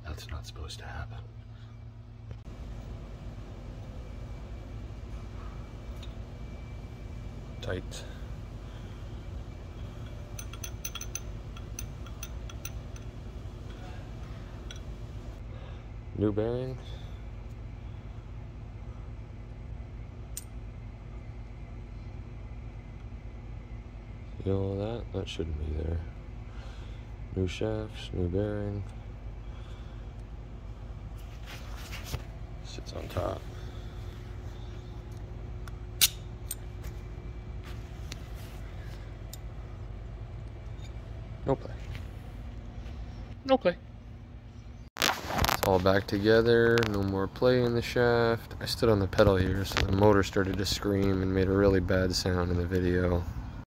That's not supposed to happen. Tight. New bearing. See all that? That shouldn't be there. New shafts, new bearing. Sits on top. No play. No play. It's all back together. No more play in the shaft. I stood on the pedal here, so the motor started to scream and made a really bad sound in the video.